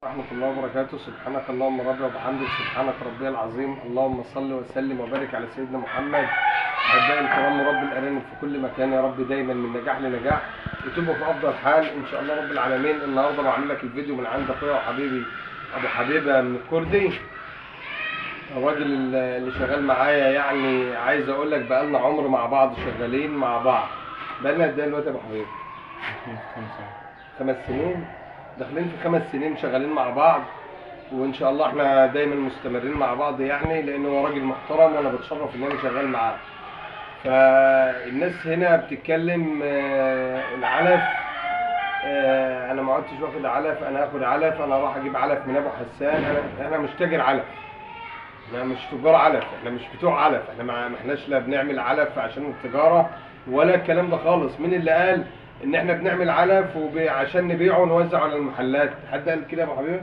ورحمة الله وبركاته. سبحانك اللهم ربي وبحمدك، سبحانك ربي العظيم. اللهم صل وسلم وبارك على سيدنا محمد. أحبائي الكرام، رب الأرانب في كل مكان يا رب دايما من نجاح لنجاح وتبقوا في أفضل حال إن شاء الله رب العالمين. النهارده بعمل لك الفيديو من عند أخويا وحبيبي أبو حبيبة من الكردي، الراجل اللي شغال معايا. يعني عايز أقول لك بقالنا عمر مع بعض، شغالين مع بعض. بقالنا قد إيه دلوقتي يا أبو حبيبة؟ 5 سنين، داخلين في 5 سنين شغالين مع بعض، وان شاء الله احنا دايما مستمرين مع بعض، يعني لانه هو راجل محترم وانا بتشرف ان انا شغال معاه. فالناس هنا بتتكلم العلف، انا ما عدتش واخد علف، انا هاخد علف، انا راح اجيب علف من ابو حسان. احنا مش تاجر علف، احنا مش تجار علف، احنا مش بتوع علف، احنا ما احناش لا بنعمل علف عشان التجاره ولا الكلام ده خالص. مين اللي قال ان احنا بنعمل علف عشان نبيعه ونوزعه على المحلات؟ حد قال كده يا ابو حبيبه؟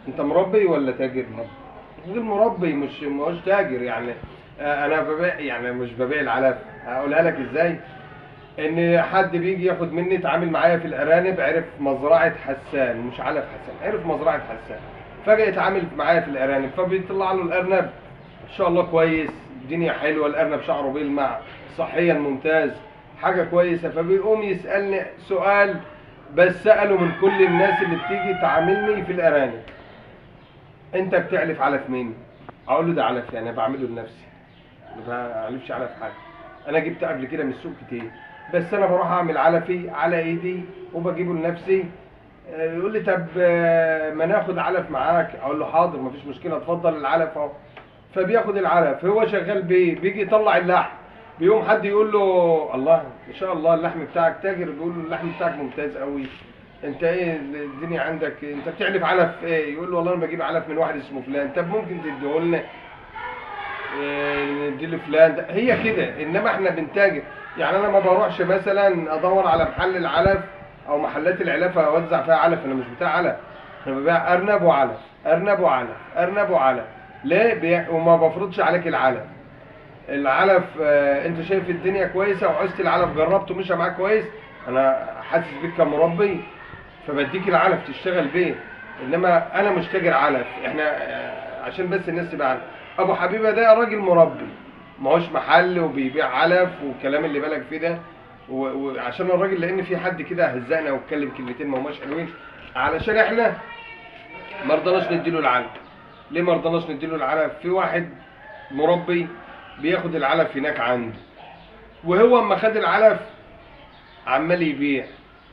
انت مربي ولا تاجر؟ غير مربي، مش تاجر يعني. انا ببيع، يعني مش ببيع العلف. هقولها لك ازاي. ان حد بيجي ياخد مني، اتعامل معايا في الارانب، عرف مزرعه حسان، مش علف حسان، عرف مزرعه حسان، فجأة يتعامل معايا في الارانب، فبيطلع له الارنب ان شاء الله كويس، الدنيا حلوه، الارنب شعره بيلمع، صحيا ممتاز، حاجه كويسه. فبيقوم يسالني سؤال بس ساله من كل الناس اللي بتيجي تعاملني في الارانب: انت بتعلف علف مين؟ اقول له ده علف يعني بعمله لنفسي، ما بعلفش علف حاجه. انا جبت قبل كده من السوق كتير، بس انا بروح اعمل علفي على ايدي وبجيبه لنفسي. يقول لي طب ما ناخد علف معاك؟ اقول له حاضر مفيش مشكله، اتفضل العلف اهو. فبياخد العلف، هو شغال بيه، بيجي يطلع اللحم، بيقوم حد يقول له: الله ما شاء الله اللحم بتاعك تاجر. بيقول له: اللحم بتاعك ممتاز قوي، انت ايه الدنيا عندك، انت بتعلف علف ايه؟ يقول له: والله انا بجيب علف من واحد اسمه فلان. طب ممكن تديه لنا؟ ندي لفلان. هي كده، انما احنا بنتاجر. يعني انا ما بروحش مثلا ادور على محل العلف او محلات العلف اوزع فيها علف، انا مش بتاع علف، انا ببيع ارنب وعلف، ارنب وعلف، ارنب وعلف. ليه؟ وما بفرضش عليك العلف. العلف انت شايف الدنيا كويسه وعوزت العلف، جربته مشى معاك كويس، انا حاسس بيك كمربي فبديك العلف تشتغل بيه. انما انا مش تاجر علف. احنا عشان بس الناس تبقى عارفه، ابو حبيبه ده راجل مربي، ما هوش محل وبيبيع علف والكلام اللي بالك فيه ده. وعشان الراجل، لان في حد كده هزقنا واتكلم كلمتين ما هماش حلوين، علشان احنا ما رضناش نديله العلف. ليه ما رضناش نديله العلف؟ في واحد مربي بياخد العلف هناك عنده، وهو اما خد العلف عمال يبيع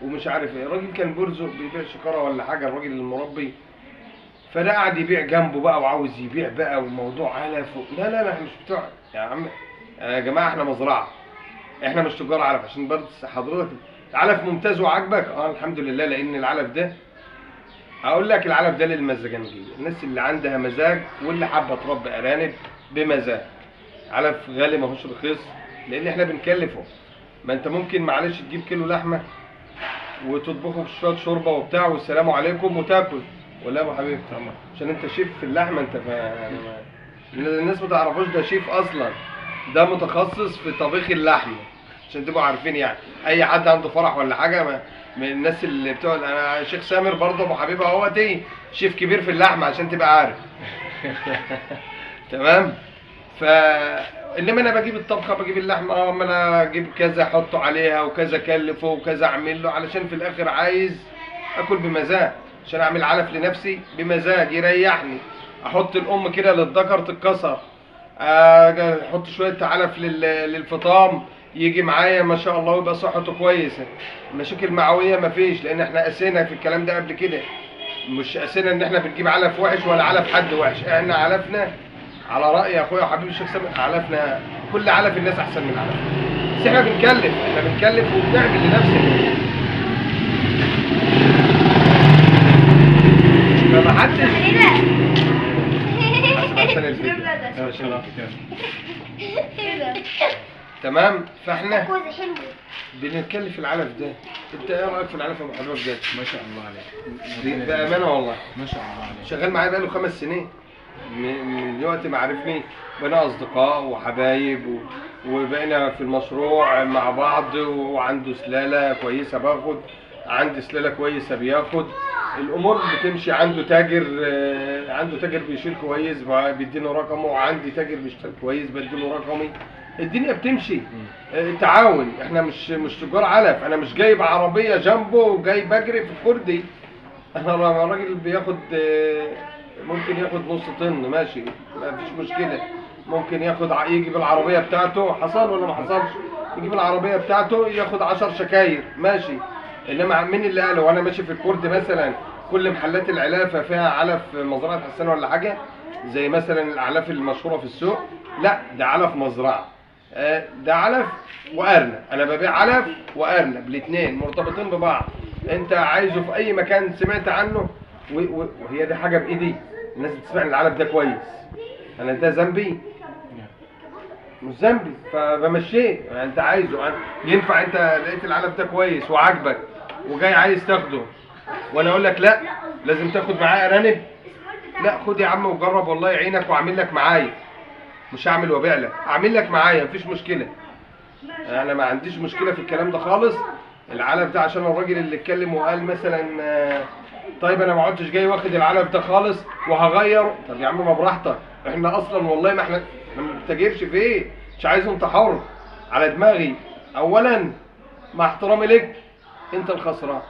ومش عارف ايه. الراجل كان بيرزق بيبيع شكاره ولا حاجه، الراجل المربي، فده قاعد يبيع جنبه بقى وعاوز يبيع بقى وموضوع علف لا لا لا، احنا مش بتوع يا عم، يا جماعه احنا مزرعه، احنا مش تجار علف. عشان برضه حضرتك العلف ممتاز وعاجبك، الحمد لله، لان العلف ده، اقول لك العلف ده للمزاجنجيه، الناس اللي عندها مزاج واللي حابه تربي ارانب بمزاج. علف غالي ماهوش رخيص، لان احنا بنكلفه. ما انت ممكن معلش تجيب كيلو لحمه وتطبخه في شويه شوربه وبتاع والسلام عليكم وتاكل، ولا يا ابو حبيبي؟ عشان انت شيف في اللحمه، انت الناس ما تعرفوش ده شيف اصلا، ده متخصص في طبيخ اللحمه، عشان تبقوا عارفين. يعني اي حد عنده فرح ولا حاجه من الناس اللي بتوع، انا شيخ سامر برضه ابو حبيبه اهوتي شيف كبير في اللحمه عشان تبقى عارف. تمام. انما انا بجيب الطبخه، بجيب اللحمه، اما انا اجيب كذا احطه عليها وكذا اكلفه وكذا اعمل له، علشان في الاخر عايز اكل بمزاج، عشان اعمل علف لنفسي بمزاج يريحني. احط الام كده للذكر تتكسر، احط شويه علف للفطام يجي معايا ما شاء الله ويبقى صحته كويسه. مشاكل معويه مفيش، لان احنا قسينا في الكلام ده قبل كده. مش قسينا ان احنا بنجيب علف وحش ولا علف حد وحش، احنا علفنا على رأي اخويا وحبيبي الشيخ سامر، علفنا كل علف الناس احسن من علفنا، بس احنا بنكلف، احنا بنكلف وبنعمل لنفسنا. فما حدش عشان الفيديو تمام. فاحنا بنتكلف العلف ده. انت ايه رايك في العلف يا ابو حبيبه بجد؟ ما شاء الله عليك، بامانه والله ما شاء الله عليك. شغال معايا بقاله 5 سنين، من وقت ما عرفني بقينا اصدقاء وحبايب وبقينا في المشروع مع بعض. وعنده سلاله كويسه باخد، عندي سلاله كويسه بياخد، الامور بتمشي. عنده تاجر عنده تاجر بيشيل كويس بيديله رقمه، وعندي تاجر بيشتغل كويس بديله رقمي. الدنيا بتمشي تعاون. احنا مش تجار علف. انا مش جايب عربيه جامبو وجاي بجري في الكردي. انا راجل بياخد ممكن ياخد نص طن ماشي، ما فيش مشكله. ممكن ياخد يجيب العربيه بتاعته، حصل ولا ما حصلش، يجيب العربيه بتاعته ياخد 10 شكاير ماشي. انما مين اللي قال وانا ماشي في الكرد مثلا كل محلات العلافه فيها علف مزرعه حسان ولا حاجه زي مثلا الاعلاف المشهوره في السوق؟ لا، ده علف مزرعه. ده علف وارنب. انا ببيع علف وارنب الاثنين مرتبطين ببعض. انت عايزه في اي مكان سمعت عنه وهي دي حاجه بايدي. الناس بتسمع ان العلف ده كويس، انا ده ذنبي؟ مش ذنبي، فبمشيه. يعني انت عايزه ينفع، انت لقيت العلف ده كويس وعاجبك وجاي عايز تاخده وانا اقول لك لا لازم تاخد معاه ارانب؟ لا، خد يا عم وجرب والله يعينك واعمل لك معايا. مش هعمل وابيع لك، اعمل لك معايا مفيش مشكله. انا ما عنديش مشكله في الكلام ده خالص. العلف ده عشان الراجل اللي اتكلم وقال مثلا طيب انا ما عدتش جاي واخد العلف ده خالص وهغير. طب يا عم ما براحتك، احنا اصلا والله ما احنا ما بنتاجرش فيه. مش عايز، انت حر على دماغي. اولا مع احترامي لك انت الخسران.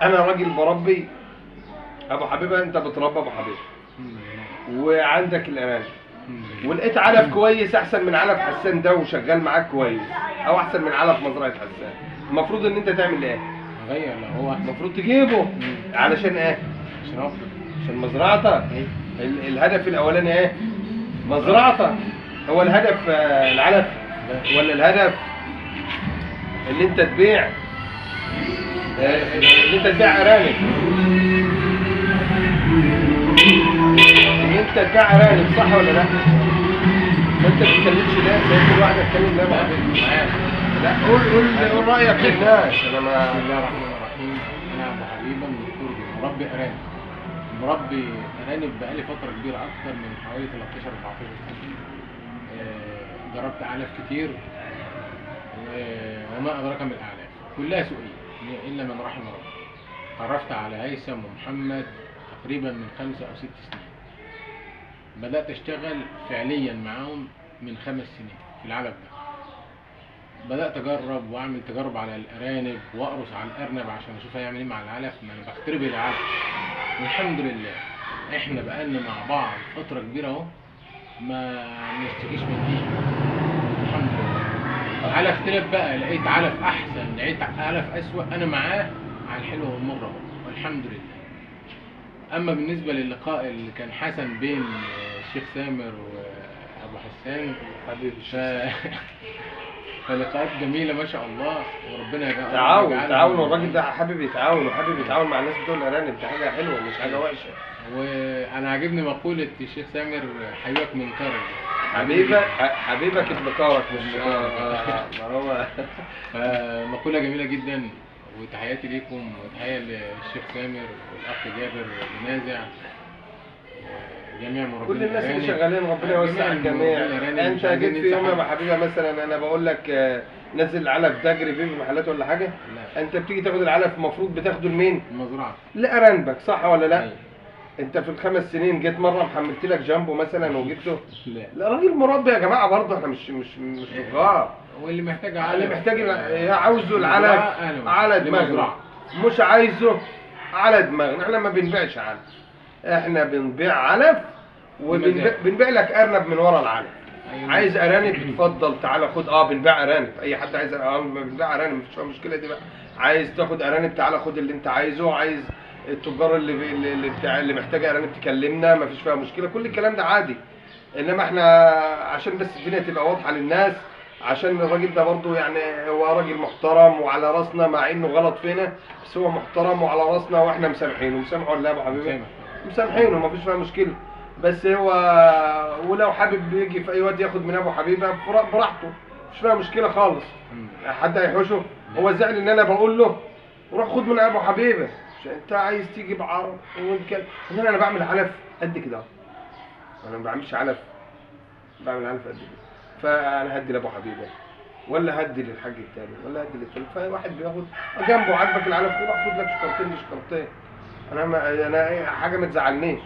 انا راجل بربي ابو حبيبه، انت بتربى ابو حبيبه وعندك الارانب ولقيت علف كويس احسن من علف حسان ده وشغال معاك كويس، او احسن من علف مزرعه حسان. المفروض ان انت تعمل ايه؟ غير. لا هو المفروض تجيبه. علشان ايه؟ عشان افضل. عشان مزرعتك. الهدف الاولاني ايه؟ مزرعتك. هو الهدف العلف ولا الهدف اللي انت تبيع اللي انت تبيع ارانب؟ اللي انت تبيع ارانب صح ولا لا؟ ما انت بتتكلمش ليه؟ زي كل واحد يتكلم ليه معاك؟ لا، قول رايك للناس. انا ما بسم الله الرحمن الرحيم. انا ابو حبيبه من الكردي، مربي ارانب. مربي ارانب بقالي فتره كبيره اكتر من حوالي 13 14 سنه. جربت اعلاف كتير وما ادراك من الاعلاف كلها سوقيه الا من رحم ربي. تعرفت على هيثم ومحمد تقريبا من 5 أو 6 سنين. بدات اشتغل فعليا معاهم من 5 سنين في العلف ده. بدات اجرب واعمل تجارب على الارانب واقرص على الارنب عشان اشوف هيعمل ايه مع العلف. ما انا بخترب العلف والحمد لله احنا بقالنا مع بعض فتره كبيره اهو ما نشتكيش من دي الحمد لله. علف تلف بقى لقيت علف احسن، لقيت علف اسوأ، انا معاه على الحلو والمر اهو والحمد لله. اما بالنسبه للقاء اللي كان حسن بين الشيخ سامر وابو حسان حبيبي فلقاءات جميله ما شاء الله وربنا يجعل تعاون. والراجل ده حابب يتعاون وحابب يتعاون مع الناس بتوع الارانب. دي حاجه حلوه مش حاجه وحشه. وانا عاجبني مقوله الشيخ سامر حبيبك من كرم. حبيبك ابن كارك مش ما هو مقوله جميله جدا. وتحياتي ليكم وتحيه للشيخ سامر والاخ جابر بنازع جميع مربين كل الناس اللي شغالين ربنا يوسع الجميع. انت جيت في يوم يا ابو حبيبه مثلا انا بقول لك نزل العلف ده اجري فيه في المحلات ولا حاجه؟ لا. انت بتيجي تاخد العلف المفروض بتاخده لمين؟ المزرعه. لارانبك صح ولا لا؟ أي. انت في ال5 سنين جيت مره محملت لك جامبو مثلا وجبته؟ لا. لا، راجل مربي يا جماعه برضه. احنا مش تجار. واللي محتاج اللي محتاج عاوزه العلف على دماغنا، مش عايزه على دماغنا. احنا ما بنبيعش علف، احنا بنبيع علف وبنبيع لك ارنب من ورا العلف. أيوة. عايز ارانب اتفضل تعالى خد. بنبيع ارانب. اي حد عايز بنبيع ارانب مفيش فيها مشكله دي بقى. عايز تاخد ارانب تعالى خد اللي انت عايزه. عايز التجار اللي محتاجه ارانب تكلمنا مفيش فيها مشكله. كل الكلام ده عادي. انما احنا عشان بس الدنيا تبقى واضحه للناس، عشان الراجل ده برضه يعني هو راجل محترم وعلى راسنا مع انه غلط فينا، بس هو محترم وعلى راسنا واحنا مسامحينه. مسامحه ولا يا ابو حبيبي؟ مسامحينه مفيش فيها مشكله. بس هو ولو حابب يجي في اي وقت ياخد من ابو حبيبه براحته مش فيها مشكله خالص. حد هيحوشه؟ هو زعل ان انا بقول له روح خد من ابو حبيبه عشان انت عايز تيجي بعرض وانت انا بعمل علف قد كده. انا ما بعملش علف، بعمل علف قد كده. فانا هدي لابو حبيبه ولا هدي للحاج التاني ولا هدي للتاني. فواحد بياخد جنبه عاجبك العلف روح خد لك شكرتين شكرتين انا حاجه ما تزعلنيش،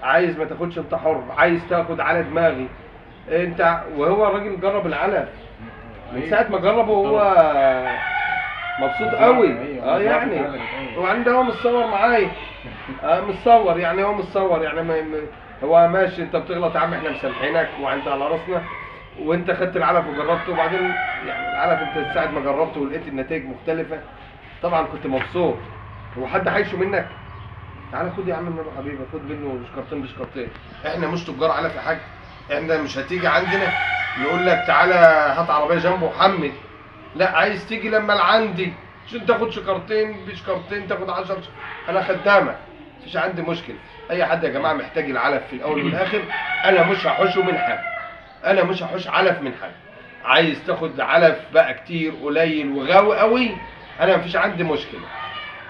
عايز ما تاخدش انت حر، عايز تاخد على دماغي انت. وهو الراجل جرب العلف من ساعه ما جربه وهو مبسوط قوي. يعني وعنده هو متصور معايا، متصور يعني، هو متصور يعني هو ماشي. انت بتغلط يا عم، احنا مسامحينك وانت على راسنا، وانت خدت العلف وجربته، وبعدين يعني العلف انت ساعه ما جربته ولقيت النتائج مختلفه طبعا كنت مبسوط. هو حد هيشو منك؟ تعالى خد يا عم النبي حبيبي، خد منه شكرتين بشكرتين. احنا مش تجار علف يا حاج، احنا مش هتيجي عندنا نقول لك تعالى هات عربيه جنبه وحمل. لا، عايز تيجي لما عندي عشان تاخد شكرتين بشكرتين، تاخد 10 انا خدامك، مفيش عندي مشكله. اي حد يا جماعه محتاج العلف في الاول والاخر، انا مش هحوشه من حد، انا مش هحوش علف من حد. عايز تاخد علف بقى كتير قليل وغاوي قوي، انا مفيش عندي مشكله.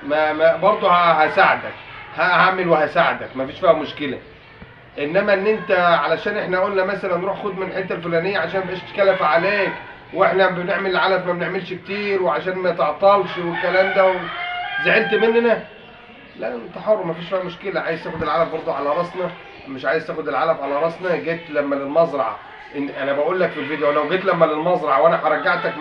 ما برضه هساعدك، هعمل وهساعدك، مفيش فيها مشكله. انما ان انت علشان احنا قلنا مثلا روح خد من الحته الفلانيه عشان مبقاش تكلف عليك، واحنا بنعمل العلف ما بنعملش كتير وعشان ما تعطلش والكلام ده زعلت مننا، لا انت حر مفيش فيها مشكله. عايز تاخد العلف برضه على راسنا، مش عايز تاخد العلف على راسنا. جيت لما للمزرعه، انا بقول لك في الفيديو لو جيت لما للمزرعه وانا رجعتك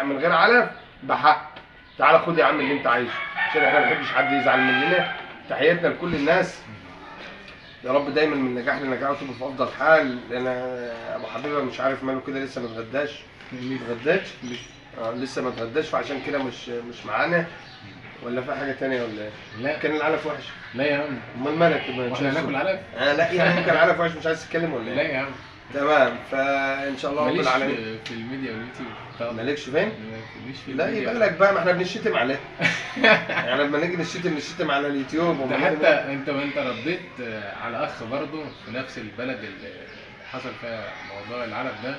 من غير علف بحق، تعالى خد يا عم اللي انت عايزه، عشان احنا ما بنحبش حد يزعل مننا. تحياتنا لكل الناس، يا رب دايما من نجاح لنجاح وتبقوا في افضل حال. انا ابو حبيبه مش عارف ماله كده، لسه ما اتغداش. لسه ما اتغداش، فعشان كده مش معانا. ولا في حاجه ثانيه ولا ايه؟ لا كان العلف وحش. لا يا عم، امال مالك؟ واحنا هناكل علف؟ لا يعني كان العلف وحش، مش عايز تتكلم ولا ايه؟ لا يا عم تمام. فان شاء الله رب ماليش العالمين. في الميديا واليوتيوب. مالكش فين؟ ماليش في لا الميديا. يبقى لك بقى، ما احنا بنشتم عليه. يعني لما نيجي نشتم على اليوتيوب ده حتى انت رديت على اخ برضه في نفس البلد اللي حصل فيها موضوع العلف ده.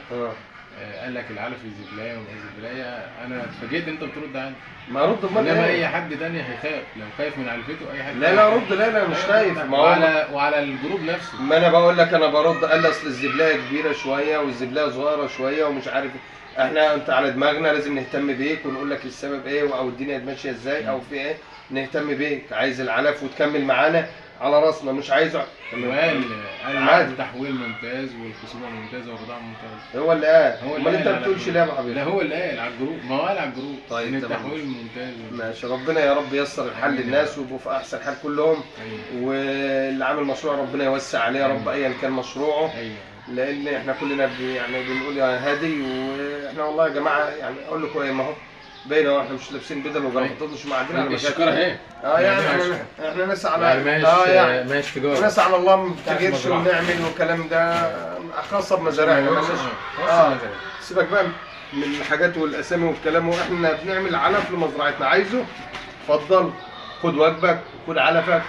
قال لك العلف الزبلايه وما الزبلايه. انا اتفاجئت انت بترد عني. ما ارد امال انما ايه؟ اي حد تاني هيخاف، لو خايف من علفته اي حد لا رد. لا مش خايف. ما هو وعلى الجروب نفسه. ما انا بقول لك، انا برد. قال لي اصل الزبلايه كبيره شويه والزبلايه صغيره شويه ومش عارف احنا انت على دماغنا لازم نهتم بيك ونقول لك السبب ايه او الدنيا ماشيه ازاي او في ايه، نهتم بيك. عايز العلف وتكمل معانا على راسنا، مش عايزه. قال عادي. التحويل ممتاز والخصوبه ممتازه والرضاعه ممتاز. هو اللي قال. امال انت ما بتقولش ليه يا ابو حبيبي؟ لا هو اللي قال على الجروب. ما هو قال على الجروب طيب ان تمام. التحويل ممتاز. ماشي، ربنا يا رب ييسر الحل للناس ويبقوا في احسن حال كلهم. أيوة. واللي عامل مشروع ربنا يوسع عليه يا رب ايا كان مشروعه. ايوه. لان احنا كلنا يعني بنقول يا هادي، واحنا والله يا جماعه يعني اقول لكم ايه، ما هو باينه واحنا مش لابسين بدل وجرافطات مش معدين على مشاكل. الشكاره اهي. يعني احنا ناس على يعني ماشي تجاره. ناس على الله ما بتجيرش ونعمل والكلام ده خاصه بمزارعنا. سيبك بقى من الحاجات والاسامي والكلام، واحنا بنعمل علف لمزرعتنا. عايزه اتفضل خد واجبك وخد علفك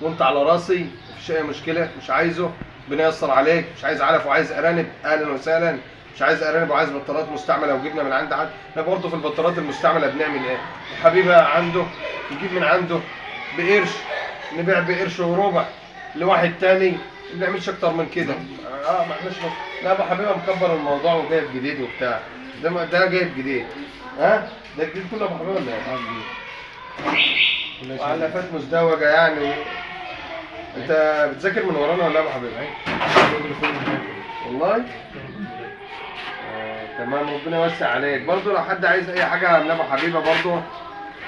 وانت على راسي، مفيش اي مشكله. مش عايزه بنيسر عليك. مش عايز علف وعايز ارانب، اهلا وسهلا. مش عايز ارانب وعايز بطارات مستعمله وجبنا من عند حد، احنا برضه في البطارات المستعمله بنعمل ايه؟ حبيبه عنده نجيب من عنده بقرش، نبيع بقرش وربع لواحد تاني، ما بنعملش اكتر من كده. ما احناش. لا ابو حبيبه مكبر الموضوع وجايب جديد وبتاع. ده جايب جديد. ده جديد كله ابو حبيبه ولا ايه؟ وعلافات مزدوجه يعني. انت بتذاكر من ورانا ولا ابو حبيبه؟ والله؟ تمام، ربنا يوسع عليك. برضه لو حد عايز اي حاجه من ابو حبيبه برضه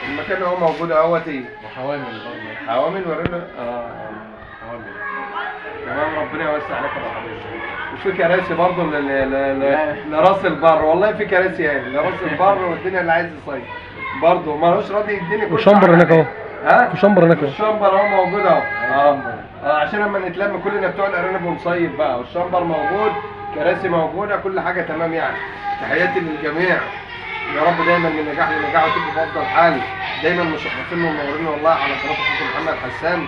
المكان اهو موجود اهوتي. وحوامل برضه. حوامل ورينا. حوامل. تمام، ربنا يوسع عليك يا ابو حبيبه. وفي كراسي برضه لراس البر، والله في كراسي اهي لراس البر والدنيا اللي عايز يصيف برضه مالوش راضي يديني كل وشمبر هناك اهو. وشمبر هناك اهو. الشمبر اهو موجود اهو. عشان لما نتلم كلنا بتوع الارانب ونصيف بقى، والشمبر موجود، كراسي موجوده، كل حاجه تمام يعني. تحياتي للجميع، يا رب دايما من نجاح لنجاح وتبقوا في افضل حال. دايما مشرفين ومنورين والله على قناه اخوكم محمد حسان.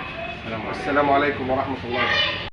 السلام عليكم ورحمه الله وبركاته.